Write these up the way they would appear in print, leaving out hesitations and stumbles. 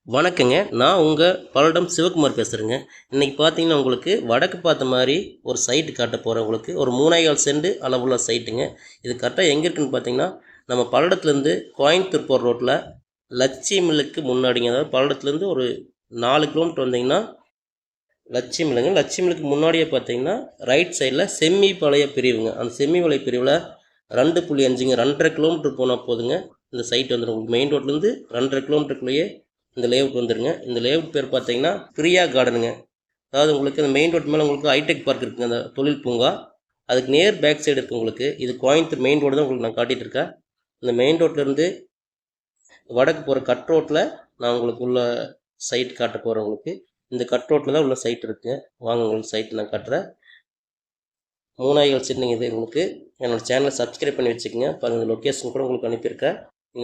வணக்கங்க. நான் உங்கள் பல்லடம் சிவகுமார் பேசுகிறேங்க. இன்றைக்கி பார்த்தீங்கன்னா உங்களுக்கு வடக்கு பார்த்த மாதிரி ஒரு சைட்டு காட்ட போகிறேன். உங்களுக்கு ஒரு 3,4 சென்ட் அளவுள்ள சைட்டுங்க. இது கரெக்டாக எங்கே இருக்குதுன்னு பார்த்தீங்கன்னா நம்ம பல்லடத்துலேருந்து கோயம்புத்தூர் போகிற ரோட்டில் லட்சி மில்லுக்கு முன்னாடிங்க. அதாவது பல்லடத்துலேருந்து ஒரு 4 கிலோமீட்டர் வந்தீங்கன்னா லட்சி மில்லுங்க. லட்சி மில்லுக்கு முன்னாடியே பார்த்தீங்கன்னா ரைட் சைடில் செம்மி பாளைய பிரிவுங்க. அந்த செம்மி பாளைய பிரிவில் 2.5ங்க 2.5 கிலோமீட்டர் போனால் போதுங்க இந்த சைட் வந்துடும். உங்களுக்கு மெயின் ரோட்லேருந்து 2.5 கிலோமீட்டருக்குள்ளேயே இந்த லேஅவுட் வந்துருங்க. இந்த லேஅவுட் பேர் பார்த்தீங்கன்னா பிரியா கார்டனுங்க. அதாவது உங்களுக்கு அந்த மெயின் ரோட் மேலே உங்களுக்கு ஹைடெக் பார்க் இருக்குங்க, அந்த தொழில் பூங்கா. அதுக்கு நேர் பேக் சைடு இருக்குது உங்களுக்கு. இது கோயம்புத்தூர் மெயின் ரோடு தான் உங்களுக்கு நான் காட்டிகிட்டு இருக்கேன். இந்த மெயின் ரோட்லேருந்து வடக்கு போகிற கட் ரோட்டில் நான் உங்களுக்கு உள்ள சைட் காட்ட போகிறேன். உங்களுக்கு இந்த கட் ரோட்டில் தான் உள்ள சைட் இருக்குங்க. வாங்க உங்களுக்கு சைட் நான் காட்டுறேன். 3,000 சென்ட்டுங்க இது. உங்களுக்கு என்னோடய சேனலை சப்ஸ்கிரைப் பண்ணி வச்சுக்கோங்க. பாருங்கள், இந்த லொக்கேஷன் கூட உங்களுக்கு அனுப்பியிருக்கேன்.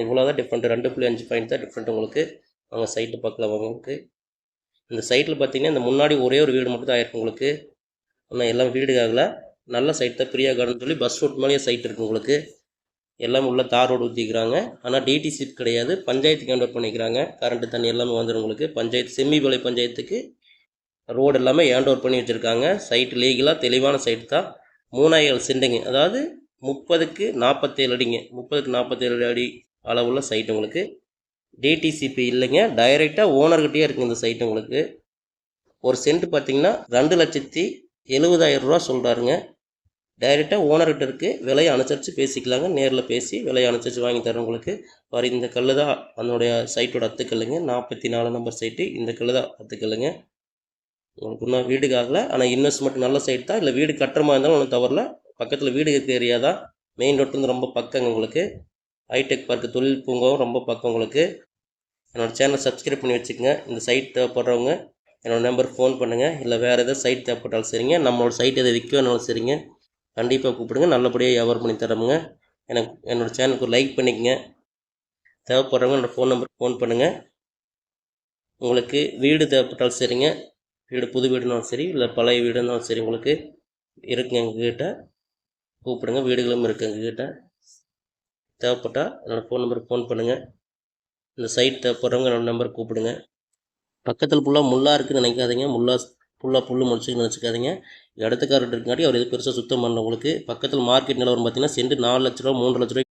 இவ்வளோ தான் டிஃப்ரெண்ட், 2.5 பாயிண்ட் தான் டிஃப்ரெண்ட். உங்களுக்கு அவங்க சைட்டு பார்க்கலாம். உங்களுக்கு இந்த சைட்டில் பார்த்தீங்கன்னா இந்த முன்னாடி ஒரே ஒரு வீடு மட்டும் தான் ஆயிருக்கு உங்களுக்கு. ஆனால் எல்லாம் வீடு ஆகல. நல்ல சைட் தான், பிரியா கார்டன் சொல்லி பஸ் ரூட் மேலேயே சைட் இருக்குது உங்களுக்கு. எல்லாமே உள்ள தார் ரோடு ஊற்றிக்கிறாங்க. ஆனால் டிடிசி கிடையாது, பஞ்சாயத்துக்கு ஹேண்ட் ஓவர் பண்ணிக்கிறாங்க. கரண்ட்டு தண்ணி எல்லாமே வந்துடும் உங்களுக்கு. பஞ்சாயத்து செம்மிபாளைய பஞ்சாயத்துக்கு ரோடு எல்லாமே ஹேண்ட் ஓவர் பண்ணி வச்சுருக்காங்க. சைட்டு லீகலாக தெளிவான சைட்டு தான். 3,000 சென்ட்டுங்க. அதாவது 30க்கு 47 அடிங்க. 30க்கு 47 அடி அளவுள்ள சைட்டு உங்களுக்கு. டிடிசிபி இல்லைங்க, டைரெக்டாக ஓனர்கிட்டயே இருக்குது இந்த சைட்டு உங்களுக்கு. ஒரு சென்ட் பார்த்தீங்கன்னா 2,70,70,000 ரூபா சொல்கிறாருங்க. டைரெக்டாக ஓனர்கிட்ட இருக்குது. விலையை அனுசரித்து பேசிக்கலாங்க. நேரில் பேசி விலையை அனுசரித்து வாங்கி தரேன் உங்களுக்கு. பாரு, இந்த கல் தான் அதனுடைய சைட்டோட அத்துக்கல்லுங்க. 44 நம்பர் சைட்டு. இந்த கல் தான் அத்துக்கல்லுங்க. உங்களுக்கு இன்னும் வீடுக்கு ஆகலை, ஆனால் இன்வெஸ்ட்மெண்ட் நல்ல சைட் தான். இல்லை வீடு கட்டுற மாதிரி இருந்தாலும் ஒன்றும் தவறல. பக்கத்தில் வீடு இருக்க ஏரியா தான். மெயின் ரோட்லேருந்து ரொம்ப பக்கங்க உங்களுக்கு. ஹைடெக் பார்க்கு தொழில் பூங்காவும் ரொம்ப பக்கம் உங்களுக்கு. என்னோடய சேனலை சப்ஸ்கிரைப் பண்ணி வச்சுக்கோங்க. இந்த சைட் தேவைப்படுறவங்க என்னோடய நம்பருக்கு ஃபோன் பண்ணுங்கள். இல்லை வேறு எதாவது சைட் தேவைப்பட்டாலும் சரிங்க, நம்மளோட சைட் எதை விற்க வேணாலும் சரிங்க, கண்டிப்பாக கூப்பிடுங்க. நல்லபடியாக வியாபாரம் பண்ணி தரமுங்க. என்னோடய சேனலுக்கு ஒரு லைக் பண்ணிக்கங்க. தேவைப்படுறவங்க என்னோடய ஃபோன் நம்பருக்கு ஃபோன் பண்ணுங்கள். உங்களுக்கு வீடு தேவைப்பட்டாலும் சரிங்க, வீடு புது வீடுனாலும் சரி, இல்லை பழைய வீடுனாலும் சரி, உங்களுக்கு இருக்குங்க. எங்ககிட்ட கூப்பிடுங்க. வீடுகளும் இருக்குது எங்ககிட்ட. தேவைப்பட்டால் என்னோடய ஃபோன் நம்பருக்கு ஃபோன் பண்ணுங்கள். இந்த சைட் தேவைப்படுறவங்க என்னோடய நம்பருக்கு கூப்பிடுங்க. பக்கத்தில் ஃபுல்லாக முள்ளாக இருக்குதுன்னு நினைக்காதீங்க. ஃபுல்லாக புல் முடிச்சுன்னு நினச்சிக்காதீங்க. இடத்துக்காரர் இருக்காட்டி அவர் எது பெருசாக சுத்தம் பண்ணல. உங்களுக்கு பக்கத்தில் மார்க்கெட் நிலவரம் பார்த்தீங்கன்னா சென்ட் 4 லட்ச ரூபா 3 லட்ச ரூபாய்